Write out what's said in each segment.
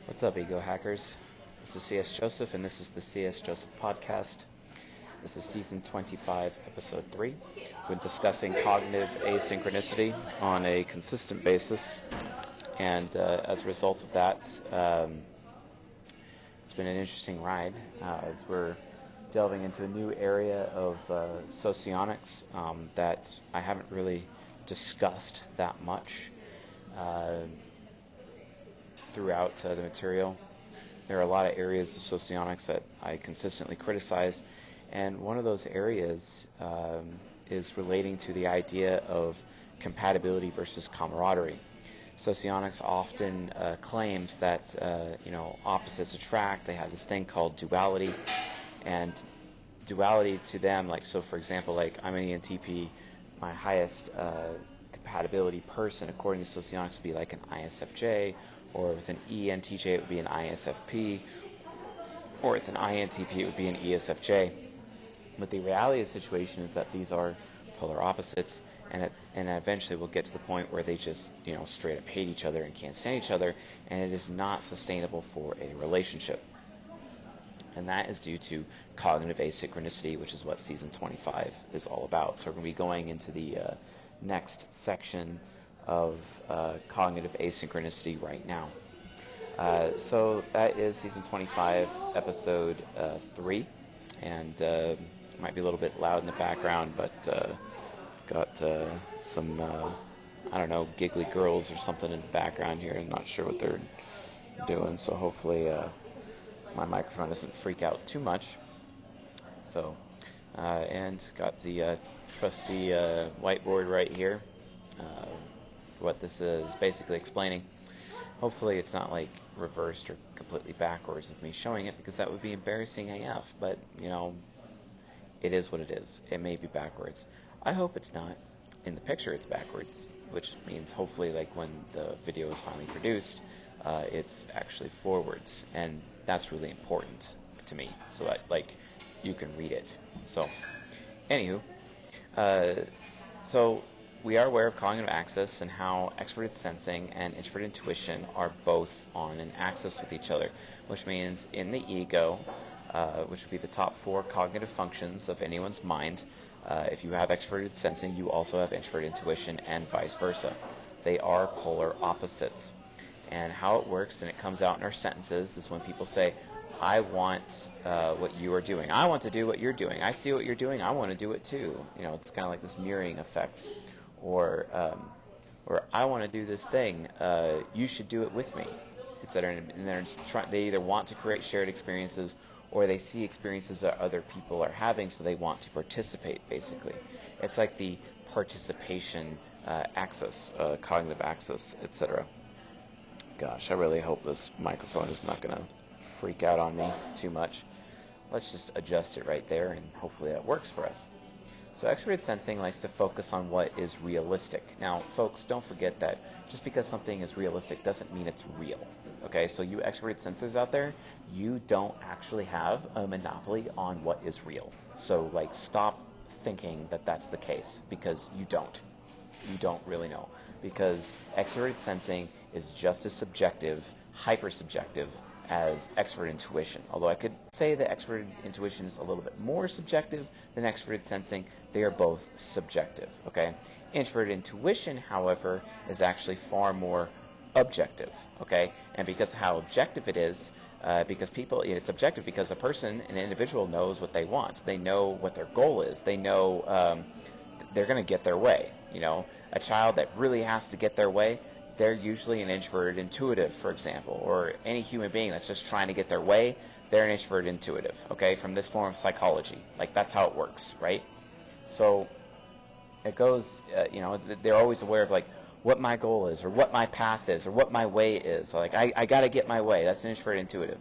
What's up, ego hackers? This is C.S. Joseph, and this is the C.S. Joseph podcast. This is season 25, episode 3. We've been discussing cognitive asynchronicity on a consistent basis, and as a result of that, it's been an interesting ride as we're delving into a new area of socionics that I haven't really discussed that much throughout the material. There are a lot of areas of socionics that I consistently criticize, and one of those areas is relating to the idea of compatibility versus camaraderie. Socionics often claims that opposites attract. They have this thing called duality, and duality to them, for example, I'm an ENTP, my highest compatibility person according to socionics would be like an ISFJ, or with an ENTJ it would be an ISFP, or with an INTP it would be an ESFJ. But the reality of the situation is that these are polar opposites, and eventually we'll get to the point where they just straight up hate each other and can't stand each other, and it is not sustainable for a relationship. And that is due to cognitive asynchronicity, which is what season 25 is all about. So we're going to be going into the next section of cognitive asynchronicity right now. So that is season 25, episode 3, and it might be a little bit loud in the background, but got some giggly girls or something in the background here. I'm not sure what they're doing, so hopefully my microphone doesn't freak out too much. So and got the trusty whiteboard right here. What this is basically explaining. Hopefully it's not reversed or completely backwards with me showing it, because that would be embarrassing AF, but it is what it is. It may be backwards. I hope it's not. In the picture it's backwards, which means hopefully when the video is finally produced, it's actually forwards, and that's really important to me, so that you can read it. So anywho, so we are aware of cognitive axis and how extroverted sensing and introverted intuition are both on an axis with each other, which means in the ego, which would be the top 4 cognitive functions of anyone's mind, if you have extroverted sensing, you also have introverted intuition, and vice versa. They are polar opposites. And how it works, and it comes out in our sentences, is when people say, I want what you are doing. I want to do what you're doing. I see what you're doing. I want to do it too. It's kind of like this mirroring effect. Or I want to do this thing. You should do it with me, etc. And they either want to create shared experiences, or they see experiences that other people are having, so they want to participate, basically. It's like the participation axis, cognitive axis, etc. Gosh, I really hope this microphone is not going to freak out on me too much. Let's just adjust it right there, and hopefully that works for us. So extroverted sensing likes to focus on what is realistic. Now, folks, don't forget that just because something is realistic doesn't mean it's real. Okay, so you extroverted sensors out there, you don't actually have a monopoly on what is real. So, stop thinking that that's the case, because you don't. You don't really know. Because extroverted sensing is just as subjective, hyper-subjective, as extroverted intuition. Although I could say that extroverted intuition is a little bit more subjective than extroverted sensing, they are both subjective. Okay? Introverted intuition, however, is actually far more objective. Okay? And because of how objective it is, because it's objective because a person, an individual, knows what they want. They know what their goal is. They know they're going to get their way. A child that really has to get their way, they're usually an introverted intuitive, for example, or any human being that's just trying to get their way, they're an introverted intuitive, okay, from this form of psychology. That's how it works, right? So it goes, they're always aware of what my goal is, or what my path is, or what my way is. So I got to get my way. That's an introverted intuitive.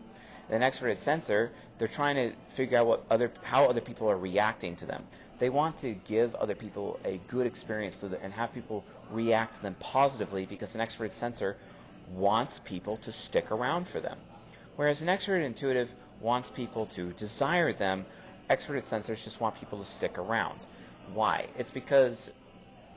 An extroverted sensor, they're trying to figure out how other people are reacting to them. They want to give other people a good experience and have people react to them positively, because an extroverted sensor wants people to stick around for them. Whereas an extroverted intuitive wants people to desire them, extroverted sensors just want people to stick around. Why? It's because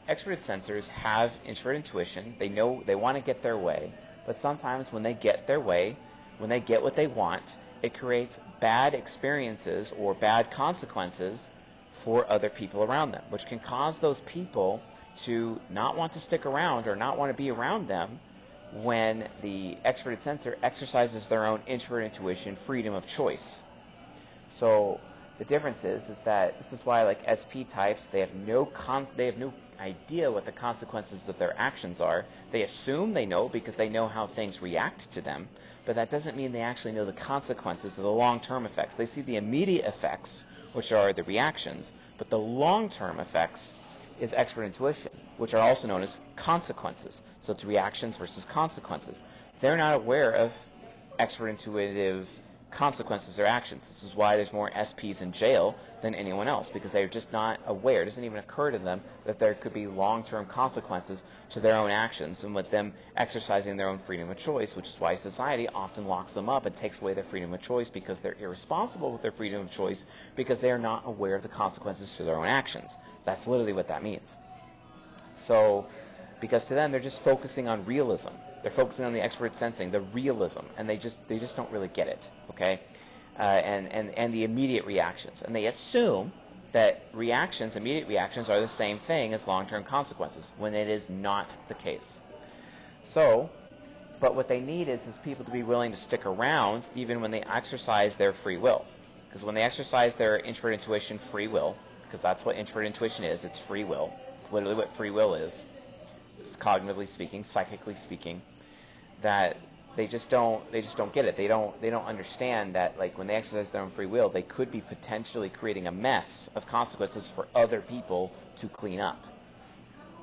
extroverted sensors have introverted intuition. They know they want to get their way, but sometimes when they get their way, when they get what they want, it creates bad experiences or bad consequences for other people around them, which can cause those people to not want to stick around or not want to be around them when the extroverted sensor exercises their own introvert intuition, freedom of choice. So the difference is that this is why, like SP types, they have no idea what the consequences of their actions are. They assume they know because they know how things react to them, but that doesn't mean they actually know the consequences of the long-term effects. They see the immediate effects, which are the reactions, but the long-term effects is extrovert intuition, which are also known as consequences. So it's reactions versus consequences. They're not aware of extrovert intuitive consequences or actions. This is why there's more SPs in jail than anyone else, because they're just not aware. It doesn't even occur to them that there could be long-term consequences to their own actions, and with them exercising their own freedom of choice, which is why society often locks them up and takes away their freedom of choice, because they're irresponsible with their freedom of choice, because they're not aware of the consequences to their own actions. That's literally what that means. So, because to them, they're just focusing on realism. They're focusing on the extrovert sensing, the realism, and they just don't really get it, okay? And the immediate reactions. And they assume that immediate reactions, are the same thing as long-term consequences, when it is not the case. So, but what they need is people to be willing to stick around even when they exercise their free will. Because when they exercise their introvert intuition free will, because that's what introvert intuition is, it's free will. It's literally what free will is. It's cognitively speaking, psychically speaking, that they just don't get it. They don't understand that, like, when they exercise their own free will, they could be potentially creating a mess of consequences for other people to clean up.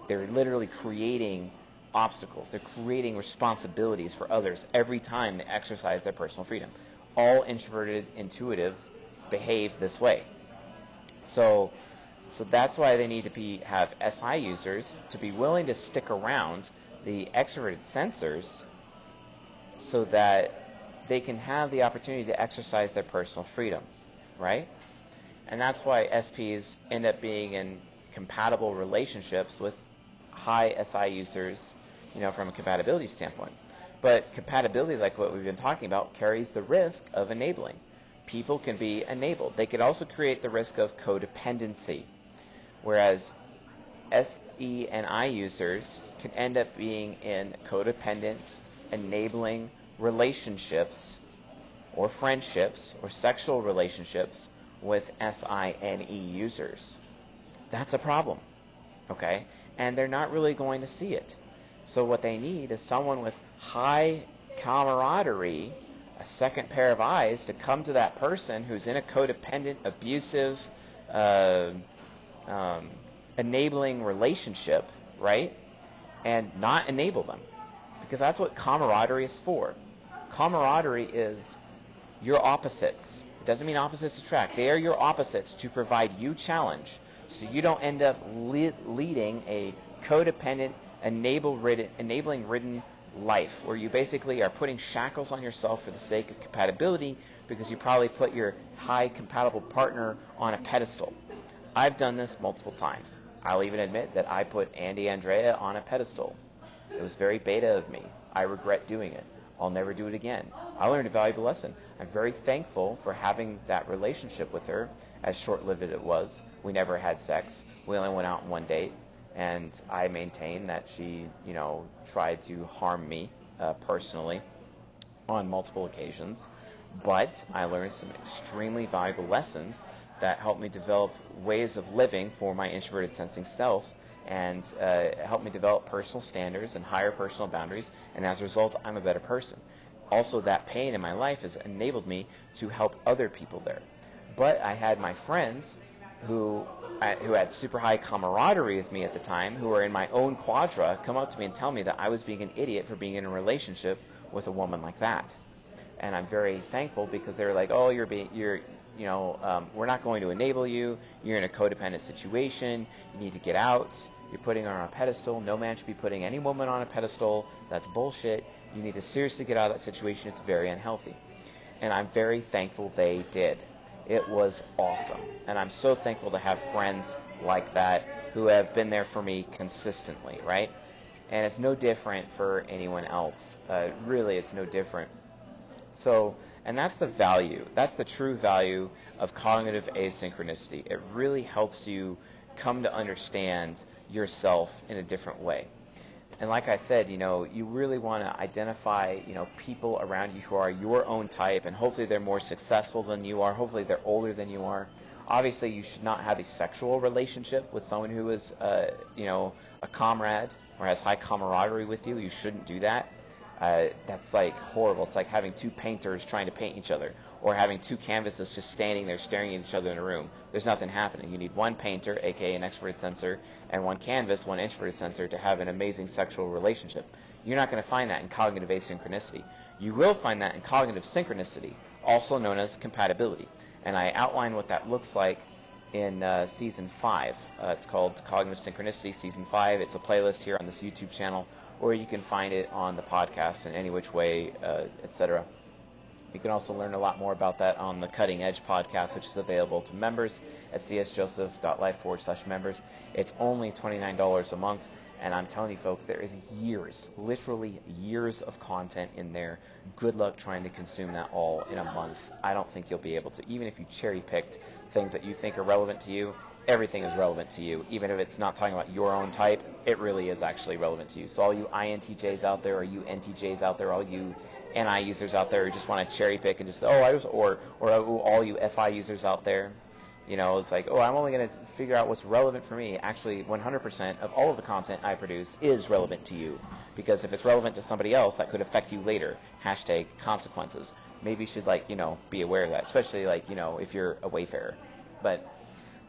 They're literally creating obstacles. They're creating responsibilities for others every time they exercise their personal freedom. All introverted intuitives behave this way. So that's why they need to have SI users to be willing to stick around the extroverted sensors so that they can have the opportunity to exercise their personal freedom, right? And that's why SPs end up being in compatible relationships with high SI users, from a compatibility standpoint. But compatibility, like what we've been talking about, carries the risk of enabling. People can be enabled. They could also create the risk of codependency, whereas SE and I users can end up being in codependent, enabling relationships or friendships or sexual relationships with SI and E users. That's a problem, okay? And they're not really going to see it. So what they need is someone with high camaraderie, a second pair of eyes, to come to that person who's in a codependent, abusive, enabling relationship, right? And not enable them. Because that's what camaraderie is for. Camaraderie is your opposites. It doesn't mean opposites attract. They are your opposites to provide you challenge, so you don't end up leading a codependent, enabling-ridden life, where you basically are putting shackles on yourself for the sake of compatibility, because you probably put your high compatible partner on a pedestal. I've done this multiple times. I'll even admit that I put Andy Andrea on a pedestal. It was very beta of me. I regret doing it. I'll never do it again. I learned a valuable lesson. I'm very thankful for having that relationship with her, as short-lived as it was. We never had sex. We only went out on one date, and I maintain that she, tried to harm me personally on multiple occasions. But I learned some extremely valuable lessons that helped me develop ways of living for my introverted sensing self, and helped me develop personal standards and higher personal boundaries, and as a result, I'm a better person. Also, that pain in my life has enabled me to help other people there. But I had my friends who had super high camaraderie with me at the time, who were in my own quadra, come up to me and tell me that I was being an idiot for being in a relationship with a woman like that. And I'm very thankful, because they were like, oh, we're not going to enable you. You're in a codependent situation. You need to get out. You're putting her on a pedestal. No man should be putting any woman on a pedestal. That's bullshit. You need to seriously get out of that situation. It's very unhealthy. And I'm very thankful they did. It was awesome. And I'm so thankful to have friends like that who have been there for me consistently, right? And it's no different for anyone else. Really, it's no different. So, and that's the value. That's the true value of cognitive asynchronicity. It really helps you come to understand yourself in a different way. And like I said, you really want to identify, people around you who are your own type, and hopefully they're more successful than you are. Hopefully they're older than you are. Obviously, you should not have a sexual relationship with someone who is, a comrade or has high camaraderie with you. You shouldn't do that. That's like horrible. It's like having two painters trying to paint each other, or having two canvases just standing there staring at each other in a room. There's nothing happening. You need one painter, aka an extroverted sensor, and one canvas, one introverted sensor, to have an amazing sexual relationship. You're not going to find that in cognitive asynchronicity. You will find that in cognitive synchronicity, also known as compatibility. And I outline what that looks like in Season 5. It's called Cognitive Synchronicity, Season 5. It's a playlist here on this YouTube channel, or you can find it on the podcast in any which way, etc. You can also learn a lot more about that on the Cutting Edge podcast, which is available to members at csjoseph.life/members. It's only $29 a month, and I'm telling you folks, there is years, literally years of content in there. Good luck trying to consume that all in a month. I don't think you'll be able to. Even if you cherry-picked things that you think are relevant to you, everything is relevant to you. Even if it's not talking about your own type, it really is actually relevant to you. So all you INTJs out there, or you NTJs out there, all you NI users out there who just want to cherry pick and just, or all you FI users out there, it's like, I'm only going to figure out what's relevant for me. Actually, 100% of all of the content I produce is relevant to you, because if it's relevant to somebody else, that could affect you later. Hashtag consequences. Maybe you should be aware of that, especially if you're a wayfarer. But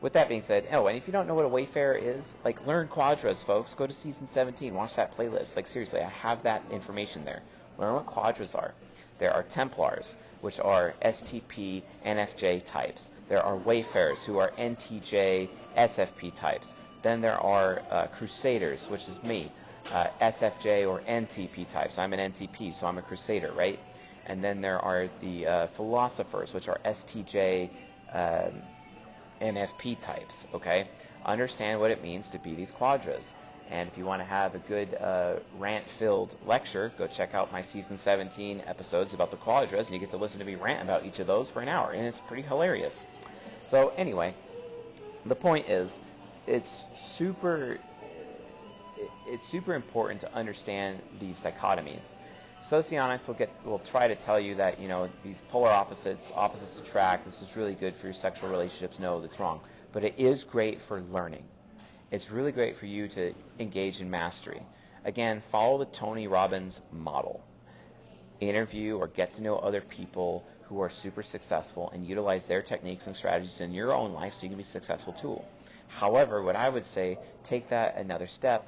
with that being said, and if you don't know what a wayfarer is, learn quadras, folks. Go to Season 17, watch that playlist. Seriously, I have that information there. Learn what quadras are. There are Templars, which are STP, NFJ types. There are Wayfarers, who are NTJ, SFP types. Then there are Crusaders, which is me, SFJ or NTP types. I'm an NTP, so I'm a Crusader, right? And then there are the Philosophers, which are STJ, NFP types, okay? Understand what it means to be these quadras. And if you want to have a good rant-filled lecture, go check out my Season 17 episodes about the quadras, and you get to listen to me rant about each of those for an hour, and it's pretty hilarious. So anyway, the point is, it's super important to understand these dichotomies. Socionics will try to tell you that, these polar opposites attract, this is really good for your sexual relationships. No, that's wrong. But it is great for learning. It's really great for you to engage in mastery. Again, follow the Tony Robbins model. Interview or get to know other people who are super successful and utilize their techniques and strategies in your own life so you can be a successful tool. However, what I would say, take that another step.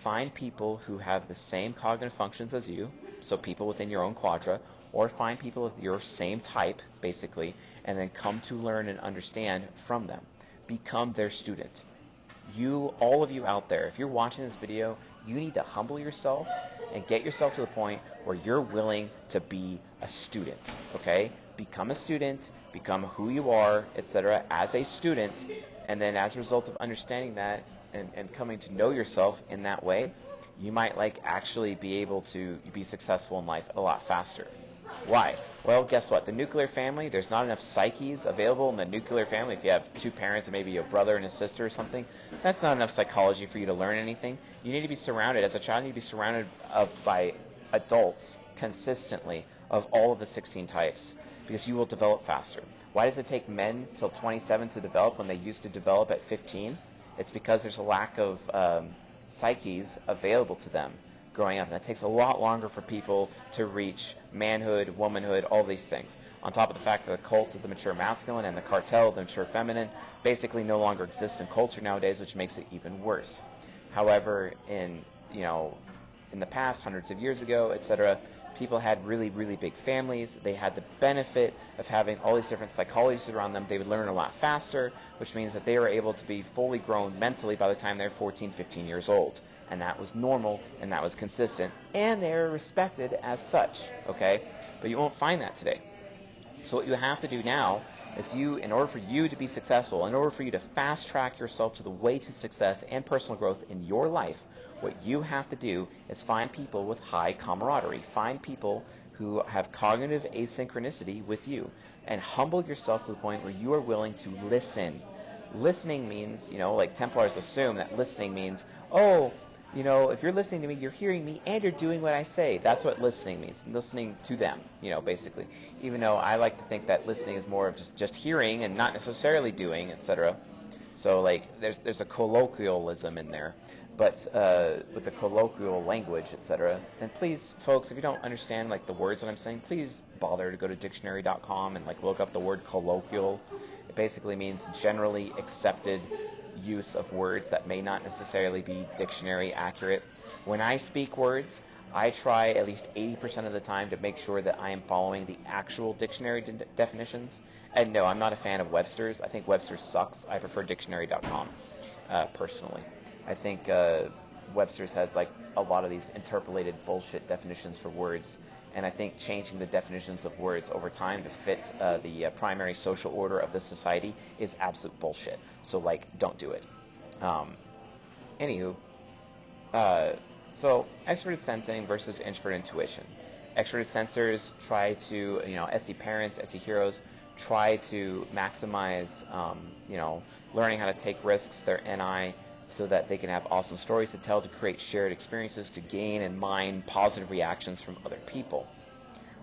Find people who have the same cognitive functions as you, so people within your own quadra, or find people of your same type, basically, and then come to learn and understand from them. Become their student. All of you out there, if you're watching this video, you need to humble yourself and get yourself to the point where you're willing to be a student, okay? Become a student, become who you are, etc., as a student, and then as a result of understanding that and coming to know yourself in that way, you might actually be able to be successful in life a lot faster. Why? Well, guess what? The nuclear family, there's not enough psyches available in the nuclear family. If you have two parents and maybe a brother and a sister or something, that's not enough psychology for you to learn anything. You need to be surrounded, as a child, you need to be surrounded by adults consistently of all of the 16 types, because you will develop faster. Why does it take men till 27 to develop when they used to develop at 15? It's because there's a lack of psyches available to them growing up. And that takes a lot longer for people to reach manhood, womanhood, all these things. On top of the fact that the cult of the mature masculine and the cartel of the mature feminine basically no longer exist in culture nowadays, which makes it even worse. However, in the past, hundreds of years ago, etc., people had really, really big families. They had the benefit of having all these different psychologies around them. They would learn a lot faster, which means that they were able to be fully grown mentally by the time they're 14, 15 years old. And that was normal, and that was consistent, and they were respected as such, okay? But you won't find that today. So what you have to do now is in order for you to be successful, in order for you to fast track yourself to the way to success and personal growth in your life, what you have to do is find people with high camaraderie. Find people who have cognitive asynchronicity with you, and humble yourself to the point where you are willing to listen. Listening means, like Templars assume that listening means, if you're listening to me, you're hearing me and you're doing what I say. That's what listening means, listening to them, basically. Even though I like to think that listening is more of just hearing and not necessarily doing, etc. So like there's a colloquialism in there, but with the colloquial language, etc. And please, folks, if you don't understand like the words that I'm saying, please bother to go to dictionary.com and like look up the word colloquial. It basically means generally accepted use of words that may not necessarily be dictionary accurate. When I speak words, I try at least 80% of the time to make sure that I am following the actual dictionary definitions. And no, I'm not a fan of Webster's. I think Webster's sucks. I prefer dictionary.com personally. I think Webster's has like a lot of these interpolated bullshit definitions for words, and I think changing the definitions of words over time to fit the primary social order of this society is absolute bullshit. So like, don't do it. Anywho, so extroverted sensing versus introverted intuition. Extroverted sensors try to, SE parents, SE heroes, try to maximize, learning how to take risks, their NI, so that they can have awesome stories to tell, to create shared experiences, to gain and mine positive reactions from other people.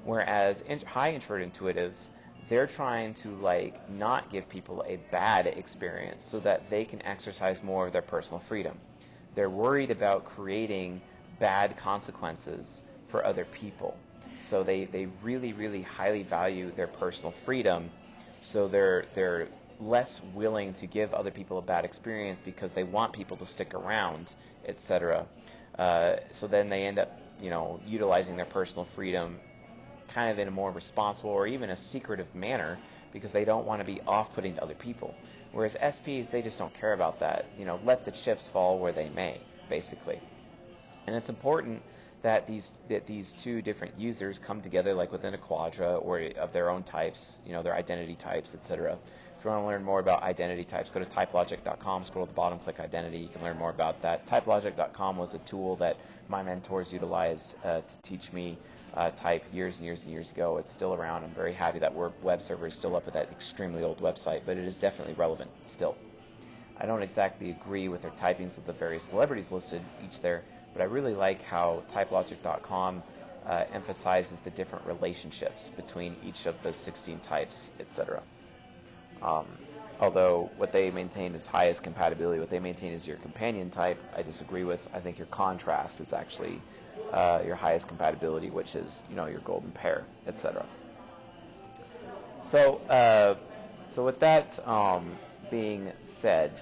Whereas high introverted intuitives, they're trying to like not give people a bad experience so that they can exercise more of their personal freedom. They're worried about creating bad consequences for other people. So they really, really highly value their personal freedom. So they're less willing to give other people a bad experience because they want people to stick around, etc. So then they end up, utilizing their personal freedom kind of in a more responsible or even a secretive manner because they don't want to be off-putting to other people. Whereas SPs, they just don't care about that. Let the chips fall where they may, basically. And it's important that these two different users come together like within a quadra or of their own types, their identity types, etc. If you want to learn more about identity types, go to typelogic.com, scroll to the bottom, click identity. You can learn more about that. Typelogic.com was a tool that my mentors utilized to teach me type years and years and years ago. It's still around. I'm very happy that web server is still up with that extremely old website, but it is definitely relevant still. I don't exactly agree with their typings of the various celebrities listed each there, but I really like how typelogic.com emphasizes the different relationships between each of the 16 types, etc. Although what they maintain is highest compatibility, what they maintain is your companion type, I disagree with. I think your contrast is actually your highest compatibility, which is, your golden pair, etc. So with that being said,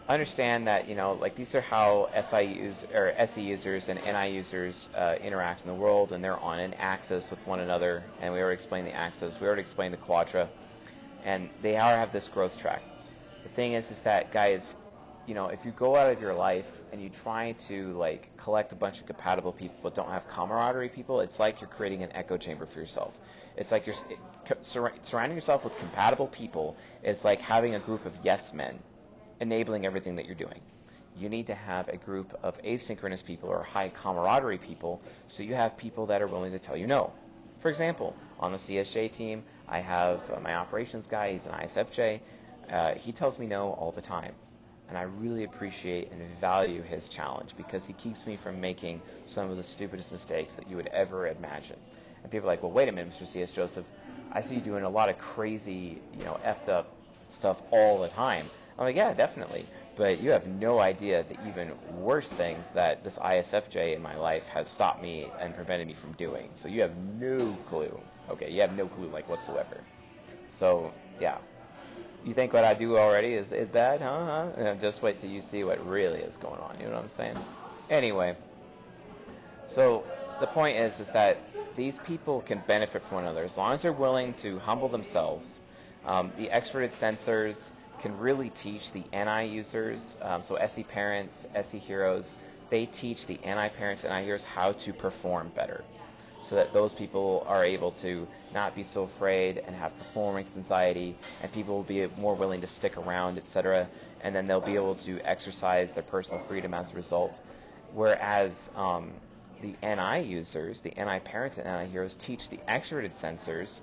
understand that, like these are how SE users and NI users interact in the world, and they're on an axis with one another, and we already explained the axis, we already explained the quadra, and they have this growth track. The thing is that, guys, if you go out of your life and you try to like collect a bunch of compatible people but don't have camaraderie people, it's like you're creating an echo chamber for yourself. It's like surrounding yourself with compatible people is like having a group of yes men enabling everything that you're doing. You need to have a group of asynchronous people or high camaraderie people, so you have people that are willing to tell you no. For example, on the CSJ team, I have my operations guy, he's an ISFJ. He tells me no all the time. And I really appreciate and value his challenge because he keeps me from making some of the stupidest mistakes that you would ever imagine. And people are like, well, wait a minute, Mr. C.S. Joseph, I see you doing a lot of crazy, effed up stuff all the time. I'm like, yeah, definitely. But you have no idea the even worse things that this ISFJ in my life has stopped me and prevented me from doing. So you have no clue. Okay, you have no clue, like, whatsoever. So, yeah. You think what I do already is bad, huh? Just wait till you see what really is going on. You know what I'm saying? Anyway, so the point is that these people can benefit from one another as long as they're willing to humble themselves. The extroverted sensors can really teach the NI users, so SE parents, SE heroes, they teach the NI parents and NI heroes how to perform better. so that those people are able to not be so afraid and have performance anxiety, and people will be more willing to stick around, etc. And then they'll be able to exercise their personal freedom as a result. Whereas the NI users, the NI parents and NI heroes, teach the extroverted sensors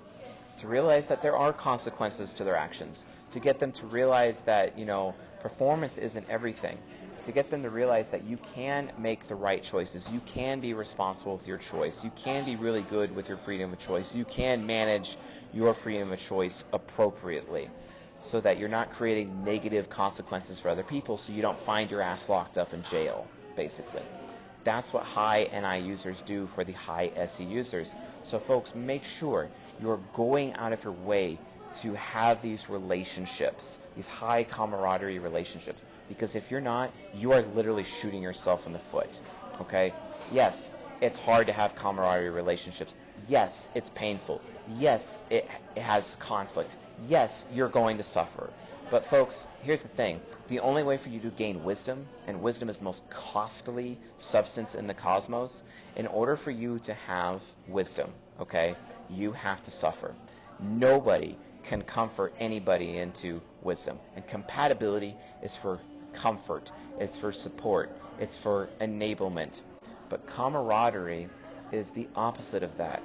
to realize that there are consequences to their actions, to get them to realize that, performance isn't everything, to get them to realize that you can make the right choices, you can be responsible with your choice, you can be really good with your freedom of choice, you can manage your freedom of choice appropriately, so that you're not creating negative consequences for other people, so you don't find your ass locked up in jail, basically. That's what high NI users do for the high SE users. So folks, make sure you're going out of your way to have these relationships, these high camaraderie relationships, because if you're not, you are literally shooting yourself in the foot, okay? Yes, it's hard to have camaraderie relationships. Yes, it's painful. Yes, it has conflict. Yes, you're going to suffer. But folks, here's the thing. The only way for you to gain wisdom, and wisdom is the most costly substance in the cosmos, in order for you to have wisdom, okay, you have to suffer. Nobody can comfort anybody into wisdom. And compatibility is for comfort. It's for support. It's for enablement. But camaraderie is the opposite of that.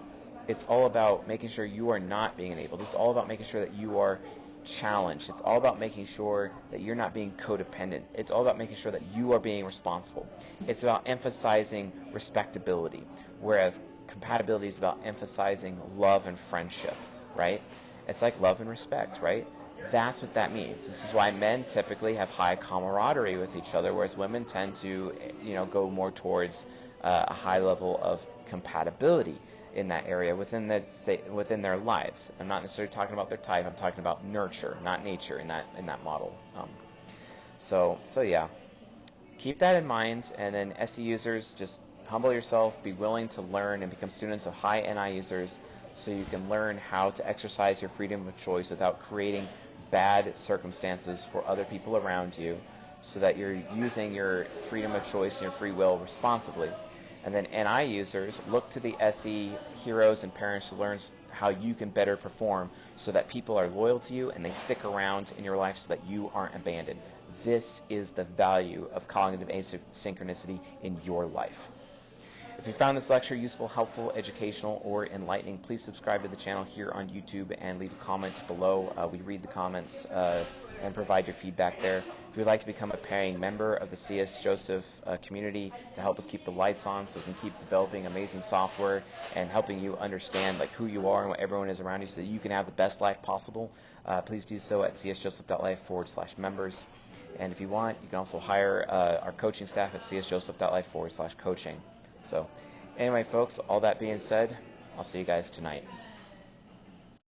It's all about making sure you are not being enabled. It's all about making sure that you are challenged. It's all about making sure that you're not being codependent. It's all about making sure that you are being responsible. It's about emphasizing respectability, whereas compatibility is about emphasizing love and friendship, right? It's like love and respect, right? That's what that means. This is why men typically have high camaraderie with each other, whereas women tend to, go more towards a high level of compatibility in that area within their lives. I'm not necessarily talking about their type. I'm talking about nurture, not nature, in that model. So yeah, keep that in mind. And then SE users, just humble yourself, be willing to learn, and become students of high NI users, so you can learn how to exercise your freedom of choice without creating bad circumstances for other people around you, so that you're using your freedom of choice and your free will responsibly. And then NI users, look to the SE heroes and parents to learn how you can better perform, so that people are loyal to you and they stick around in your life so that you aren't abandoned. This is the value of cognitive asynchronicity in your life. If you found this lecture useful, helpful, educational, or enlightening, please subscribe to the channel here on YouTube and leave a comment below. We read the comments and provide your feedback there. If you'd like to become a paying member of the CS Joseph community to help us keep the lights on so we can keep developing amazing software and helping you understand who you are and what everyone is around you so that you can have the best life possible, please do so at csjoseph.life/members. And if you want, you can also hire our coaching staff at csjoseph.life/coaching. So anyway, folks, all that being said, I'll see you guys tonight.